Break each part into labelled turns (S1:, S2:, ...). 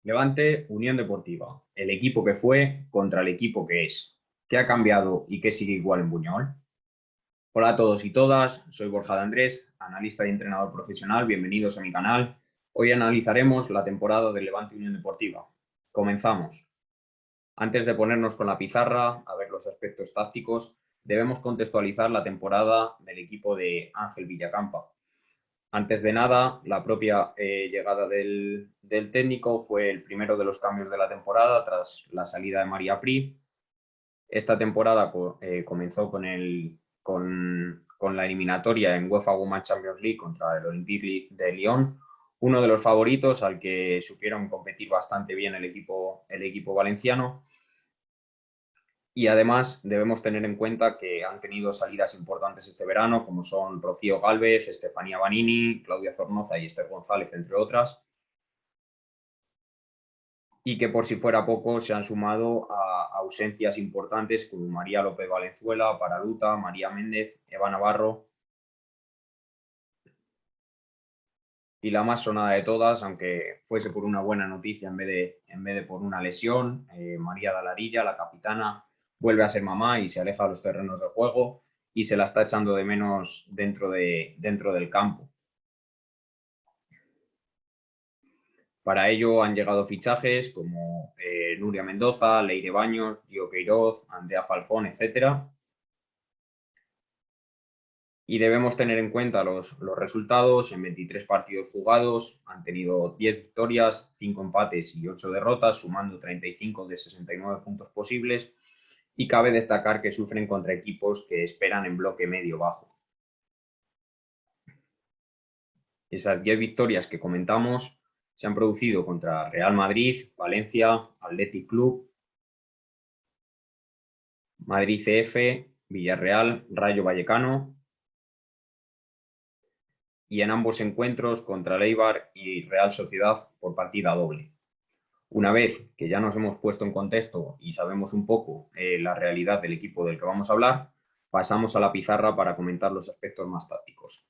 S1: Levante, Unión Deportiva, el equipo que fue contra el equipo que es. ¿Qué ha cambiado y qué sigue igual en Buñol? Hola a todos y todas, soy Borja de Andrés, analista y entrenador profesional. Bienvenidos a mi canal. Hoy analizaremos la temporada del Levante Unión Deportiva. Comenzamos. Antes de ponernos con la pizarra a ver los aspectos tácticos, debemos contextualizar la temporada del equipo de Ángel Villacampa. Antes de nada, la propia llegada del técnico fue el primero de los cambios de la temporada tras la salida de María Pri. Esta temporada comenzó con la eliminatoria en UEFA Women's Champions League contra el Olympique de Lyon, uno de los favoritos al que supieron competir bastante bien el equipo valenciano. Y además debemos tener en cuenta que han tenido salidas importantes este verano, como son Rocío Gálvez, Estefanía Banini, Claudia Zornoza y Esther González, entre otras. Y que por si fuera poco se han sumado a ausencias importantes como María López Valenzuela, Paraluta, María Méndez, Eva Navarro. Y la más sonada de todas, aunque fuese por una buena noticia en vez de por una lesión, María Dalarilla, la capitana, vuelve a ser mamá y se aleja de los terrenos de juego y se la está echando de menos dentro del campo. Para ello han llegado fichajes como Nuria Mendoza, Leire Baños, Gio Queiroz, Andrea Falcón, etc. Y debemos tener en cuenta los resultados. En 23 partidos jugados han tenido 10 victorias, 5 empates y 8 derrotas, sumando 35 de 69 puntos posibles. Y cabe destacar que sufren contra equipos que esperan en bloque medio-bajo. Esas 10 victorias que comentamos se han producido contra Real Madrid, Valencia, Athletic Club, Madrid CF, Villarreal, Rayo Vallecano, y en ambos encuentros contra el Eibar y Real Sociedad por partida doble. Una vez que ya nos hemos puesto en contexto y sabemos un poco la realidad del equipo del que vamos a hablar, pasamos a la pizarra para comentar los aspectos más tácticos.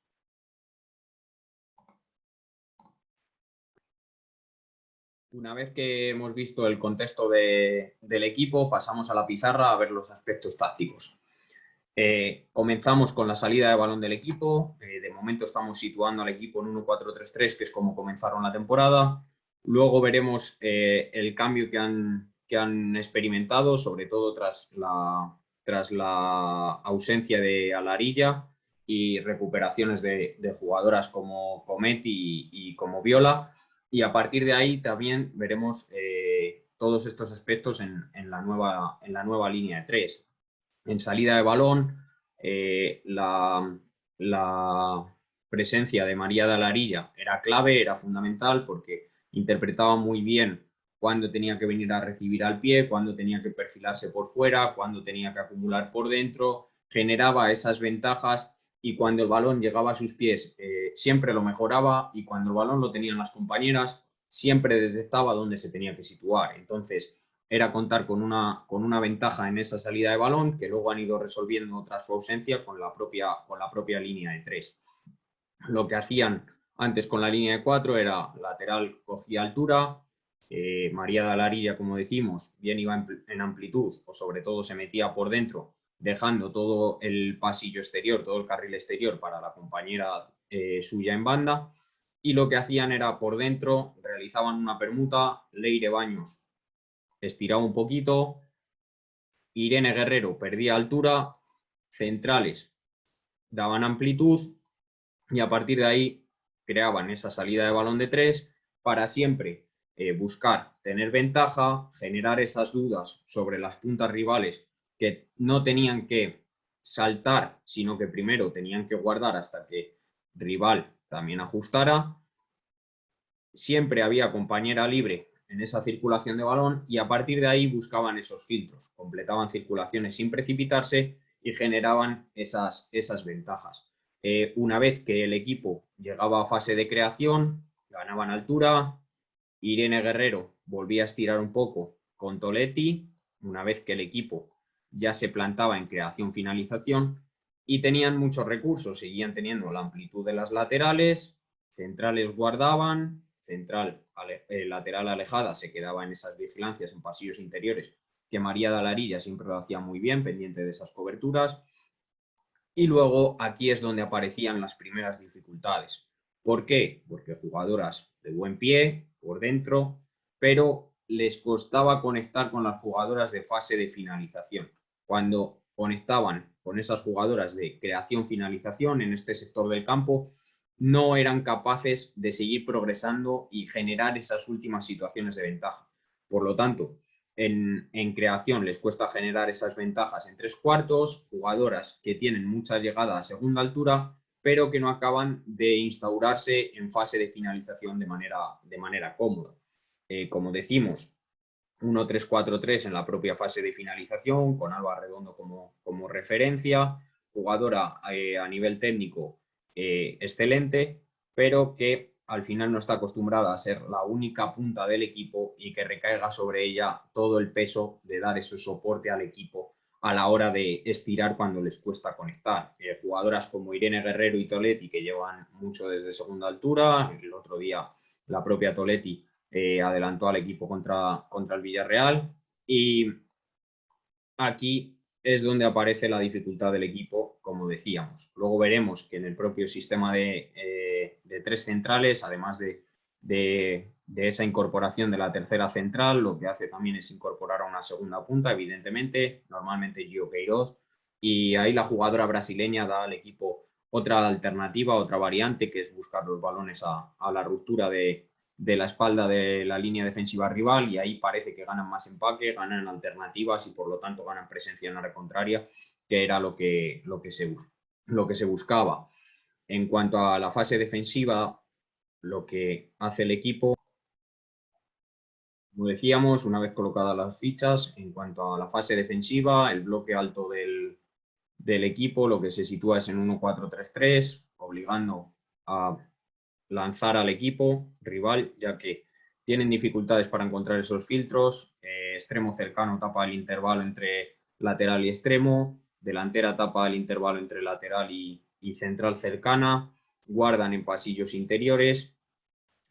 S1: Una vez que hemos visto el contexto del equipo, pasamos a la pizarra a ver los aspectos tácticos. Comenzamos con la salida de balón del equipo. De momento estamos situando al equipo en 1-4-3-3, que es como comenzaron la temporada. Luego veremos el cambio que han experimentado, sobre todo tras la ausencia de Alarilla y recuperaciones de jugadoras como Comet y como Viola. Y a partir de ahí también veremos todos estos aspectos en la nueva línea de 3. En salida de balón, la presencia de María Dalarilla era clave, era fundamental, porque interpretaba muy bien cuándo tenía que venir a recibir al pie, cuándo tenía que perfilarse por fuera, cuándo tenía que acumular por dentro, generaba esas ventajas y cuando el balón llegaba a sus pies siempre lo mejoraba, y cuando el balón lo tenían las compañeras siempre detectaba dónde se tenía que situar. Entonces era contar con una ventaja en esa salida de balón, que luego han ido resolviendo tras su ausencia con la propia línea de 3. Lo que hacían antes con la línea de 4 era lateral cogía altura, María Dalarilla, como decimos, bien iba en amplitud o sobre todo se metía por dentro, dejando todo el pasillo exterior, todo el carril exterior para la compañera suya en banda, y lo que hacían era por dentro, realizaban una permuta, Leire Baños estiraba un poquito, Irene Guerrero perdía altura, centrales daban amplitud y a partir de ahí creaban esa salida de balón de 3 para siempre buscar tener ventaja, generar esas dudas sobre las puntas rivales que no tenían que saltar, sino que primero tenían que guardar hasta que rival también ajustara. Siempre había compañera libre en esa circulación de balón y a partir de ahí buscaban esos filtros, completaban circulaciones sin precipitarse y generaban esas ventajas. Una vez que el equipo llegaba a fase de creación, ganaban altura, Irene Guerrero volvía a estirar un poco con Toletti, una vez que el equipo ya se plantaba en creación-finalización, y tenían muchos recursos, seguían teniendo la amplitud de las laterales, centrales guardaban, central lateral alejada se quedaba en esas vigilancias en pasillos interiores, que María Dalarilla siempre lo hacía muy bien, pendiente de esas coberturas. Y luego aquí es donde aparecían las primeras dificultades. ¿Por qué? Porque jugadoras de buen pie, por dentro, pero les costaba conectar con las jugadoras de fase de finalización. Cuando conectaban con esas jugadoras de creación-finalización en este sector del campo, no eran capaces de seguir progresando y generar esas últimas situaciones de ventaja. Por lo tanto, en creación les cuesta generar esas ventajas en tres cuartos, jugadoras que tienen mucha llegada a segunda altura, pero que no acaban de instaurarse en fase de finalización de manera cómoda. Como decimos, 1-3-4-3 en la propia fase de finalización, con Alba Redondo como referencia, jugadora a nivel técnico excelente, pero que al final no está acostumbrada a ser la única punta del equipo y que recaiga sobre ella todo el peso de dar ese soporte al equipo a la hora de estirar cuando les cuesta conectar. Jugadoras como Irene Guerrero y Toletti, que llevan mucho desde segunda altura, el otro día la propia Toletti adelantó al equipo contra el Villarreal, y aquí es donde aparece la dificultad del equipo, como decíamos. Luego veremos que en el propio sistema de tres centrales, además de esa incorporación de la tercera central, lo que hace también es incorporar a una segunda punta, evidentemente, normalmente Gio Queiroz, y ahí la jugadora brasileña da al equipo otra alternativa, otra variante, que es buscar los balones a la ruptura de la espalda de la línea defensiva rival, y ahí parece que ganan más empaque, ganan alternativas y por lo tanto ganan presencia en área contraria, que era lo que se buscaba. En cuanto a la fase defensiva, lo que hace el equipo, como decíamos, una vez colocadas las fichas, en cuanto a la fase defensiva, el bloque alto del equipo, lo que se sitúa es en 1-4-3-3, obligando a lanzar al equipo rival, ya que tienen dificultades para encontrar esos filtros. Extremo cercano tapa el intervalo entre lateral y extremo, delantera tapa el intervalo entre lateral y central cercana, guardan en pasillos interiores,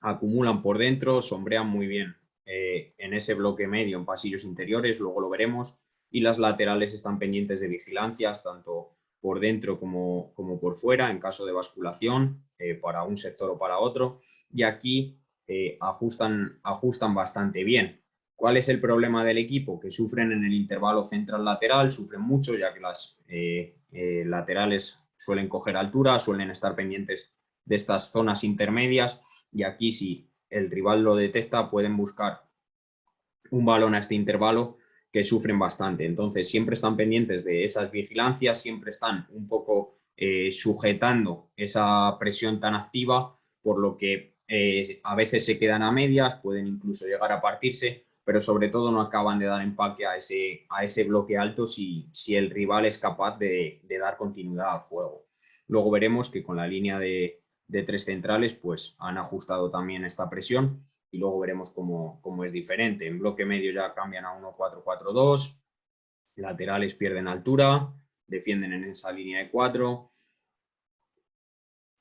S1: acumulan por dentro, sombrean muy bien en ese bloque medio en pasillos interiores, luego lo veremos, y las laterales están pendientes de vigilancias, tanto por dentro como por fuera, en caso de basculación, para un sector o para otro, y aquí ajustan bastante bien. ¿Cuál es el problema del equipo? Que sufren en el intervalo central-lateral, sufren mucho, ya que las laterales suelen coger altura, suelen estar pendientes de estas zonas intermedias, y aquí si el rival lo detecta pueden buscar un balón a este intervalo, que sufren bastante. Entonces siempre están pendientes de esas vigilancias, siempre están un poco sujetando esa presión tan activa, por lo que a veces se quedan a medias, pueden incluso llegar a partirse, pero sobre todo no acaban de dar empaque a ese bloque alto si el rival es capaz de dar continuidad al juego. Luego veremos que con la línea de tres centrales pues han ajustado también esta presión, y luego veremos cómo es diferente. En bloque medio ya cambian a 1-4-4-2, laterales pierden altura, defienden en esa línea de 4,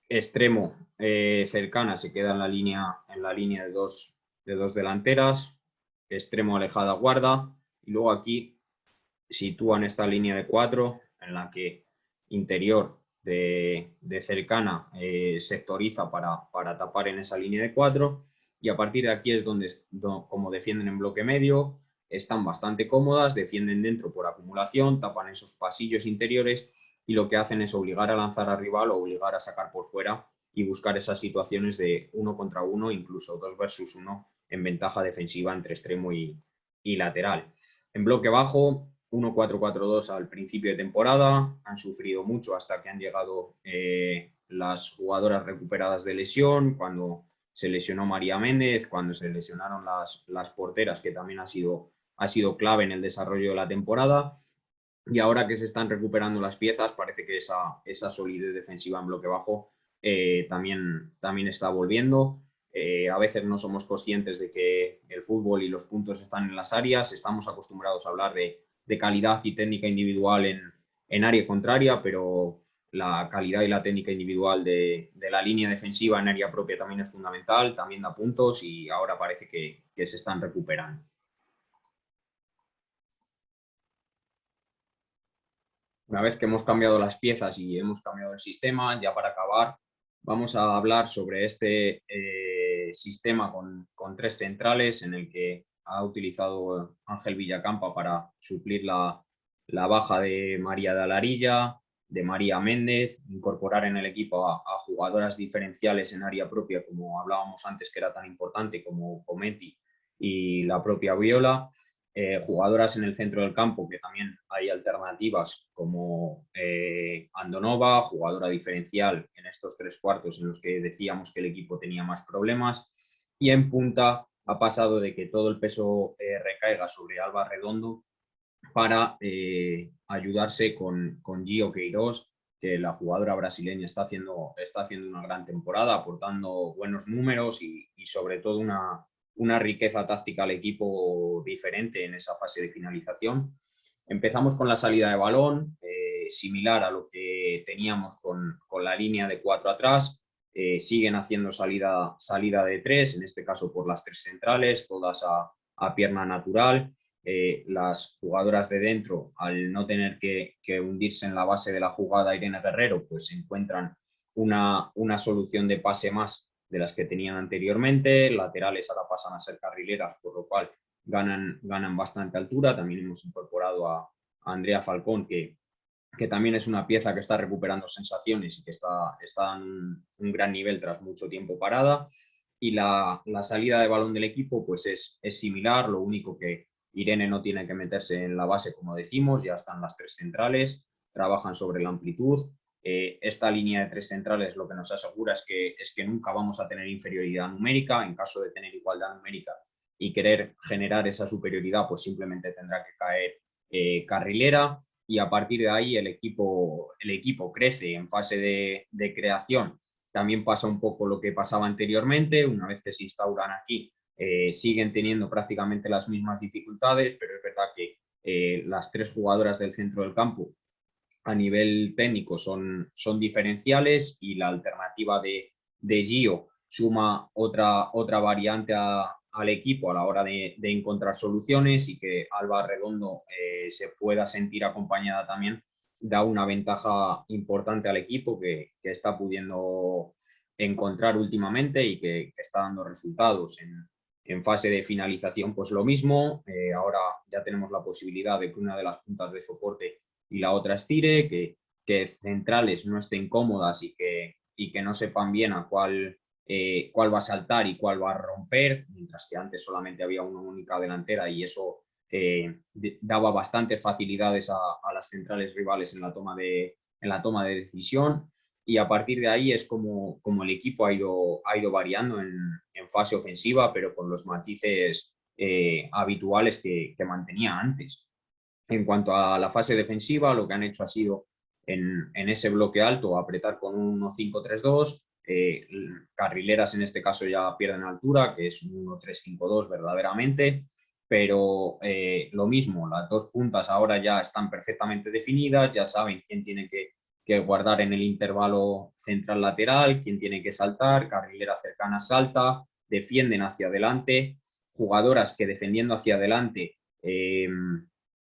S1: extremo cercana se queda en la línea de dos delanteras, extremo alejada guarda, y luego aquí sitúan esta línea de 4 en la que interior de cercana sectoriza para tapar en esa línea de 4, y a partir de aquí es donde, como defienden en bloque medio, están bastante cómodas, defienden dentro por acumulación, tapan esos pasillos interiores, y lo que hacen es obligar a lanzar al rival o obligar a sacar por fuera y buscar esas situaciones de 1 contra 1, incluso 2 versus 1 en ventaja defensiva entre extremo y lateral. En bloque bajo, 1-4-4-2 al principio de temporada, han sufrido mucho hasta que han llegado las jugadoras recuperadas de lesión, cuando se lesionó María Méndez, cuando se lesionaron las porteras, que también ha sido clave en el desarrollo de la temporada, y ahora que se están recuperando las piezas, parece que esa solidez defensiva en bloque bajo también está volviendo. A veces no somos conscientes de que el fútbol y los puntos están en las áreas, estamos acostumbrados a hablar de calidad y técnica individual en área contraria, pero la calidad y la técnica individual de la línea defensiva en área propia también es fundamental, también da puntos y ahora parece que se están recuperando. Una vez que hemos cambiado las piezas y hemos cambiado el sistema, ya para acabar, vamos a hablar sobre este sistema con 3 centrales en el que ha utilizado Ángel Villacampa para suplir la baja de María de Alarilla, de María Méndez, incorporar en el equipo a jugadoras diferenciales en área propia, como hablábamos antes que era tan importante, como Cometti y la propia Viola. Jugadoras en el centro del campo, que también hay alternativas como Andonova, jugadora diferencial en estos 3 cuartos en los que decíamos que el equipo tenía más problemas, y en punta ha pasado de que todo el peso recaiga sobre Alba Redondo para ayudarse con Gio Queiroz, que la jugadora brasileña está haciendo una gran temporada, aportando buenos números y sobre todo una riqueza táctica al equipo diferente en esa fase de finalización. Empezamos con la salida de balón, similar a lo que teníamos con la línea de 4 atrás. Siguen haciendo salida de 3, en este caso por las 3 centrales, todas a pierna natural. Las jugadoras de dentro, al no tener que hundirse en la base de la jugada Irene Guerrero, pues encuentran una solución de pase más de las que tenían anteriormente. Laterales ahora pasan a ser carrileras, por lo cual ganan bastante altura. También hemos incorporado a Andrea Falcón, que también es una pieza que está recuperando sensaciones y que está en un gran nivel tras mucho tiempo parada. Y la salida de balón del equipo pues es similar, lo único que Irene no tiene que meterse en la base, como decimos, ya están las 3 centrales, trabajan sobre la amplitud. Esta línea de 3 centrales lo que nos asegura es que nunca vamos a tener inferioridad numérica. En caso de tener igualdad numérica y querer generar esa superioridad, pues simplemente tendrá que caer carrilera, y a partir de ahí el equipo crece en fase de creación. También pasa un poco lo que pasaba anteriormente, una vez que se instauran aquí, siguen teniendo prácticamente las mismas dificultades, pero es verdad que las 3 jugadoras del centro del campo a nivel técnico son diferenciales, y la alternativa de Gio suma otra variante al equipo a la hora de encontrar soluciones, y que Alba Redondo se pueda sentir acompañada también da una ventaja importante al equipo que está pudiendo encontrar últimamente y que está dando resultados. En fase de finalización pues lo mismo, ahora ya tenemos la posibilidad de que una de las puntas de soporte y la otra estire, que centrales no estén cómodas y que no sepan bien a cuál va a saltar y cuál va a romper, mientras que antes solamente había una única delantera y eso daba bastantes facilidades a las centrales rivales en la toma de decisión. Y a partir de ahí es como el equipo ha ido variando en fase ofensiva, pero con los matices habituales que mantenía antes. En cuanto a la fase defensiva, lo que han hecho ha sido en ese bloque alto apretar con un 1-5-3-2. Carrileras en este caso ya pierden altura, que es un 1-3-5-2 verdaderamente, pero lo mismo, las 2 puntas ahora ya están perfectamente definidas, ya saben quién tiene que guardar en el intervalo central lateral, quién tiene que saltar, carrilera cercana salta, defienden hacia adelante, jugadoras que defendiendo hacia adelante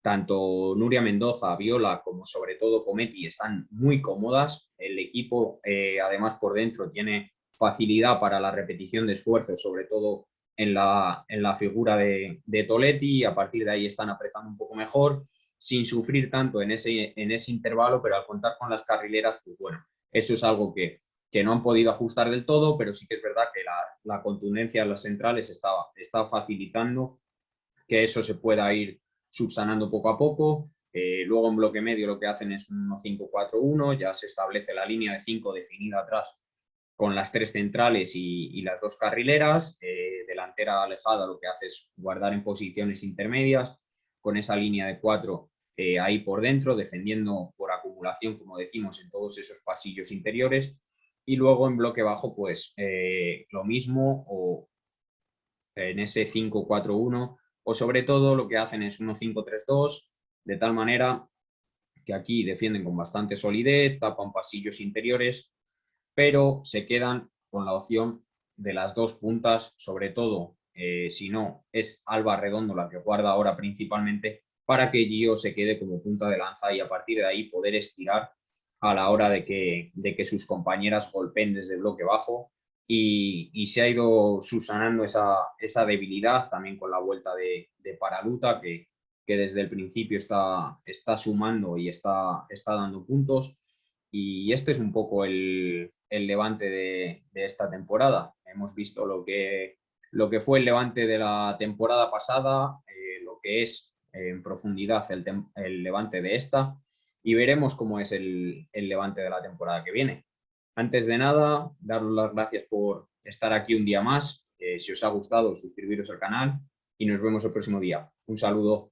S1: tanto Nuria Mendoza, Viola, como sobre todo Cometti están muy cómodas. El equipo, además, por dentro tiene facilidad para la repetición de esfuerzos, sobre todo en la figura de Toletti, y a partir de ahí están apretando un poco mejor, sin sufrir tanto en ese intervalo, pero al contar con las carrileras, pues bueno, eso es algo que no han podido ajustar del todo, pero sí que es verdad que la contundencia de las centrales está facilitando que eso se pueda ir subsanando poco a poco. Luego en bloque medio lo que hacen es un 1-5-4-1, ya se establece la línea de 5 definida atrás con las 3 centrales y las 2 carrileras. Delantera alejada lo que hace es guardar en posiciones intermedias con esa línea de 4 ahí por dentro, defendiendo por acumulación, como decimos, en todos esos pasillos interiores. Y luego en bloque bajo pues lo mismo, o en ese 5-4-1, o sobre todo lo que hacen es 1-5-3-2, de tal manera que aquí defienden con bastante solidez, tapan pasillos interiores, pero se quedan con la opción de las dos puntas, sobre todo si no es Alba Redondo la que guarda ahora principalmente, para que Gio se quede como punta de lanza y a partir de ahí poder estirar a la hora de que sus compañeras golpeen desde bloque bajo y se ha ido subsanando esa debilidad también con la vuelta de Paraluta que desde el principio está sumando y está dando puntos. Y este es un poco el Levante de esta temporada. Hemos visto lo que fue el Levante de la temporada pasada, lo que es en profundidad el Levante de esta, y veremos cómo es el Levante de la temporada que viene. Antes de nada, daros las gracias por estar aquí un día más. Si os ha gustado, suscribiros al canal y nos vemos el próximo día. Un saludo.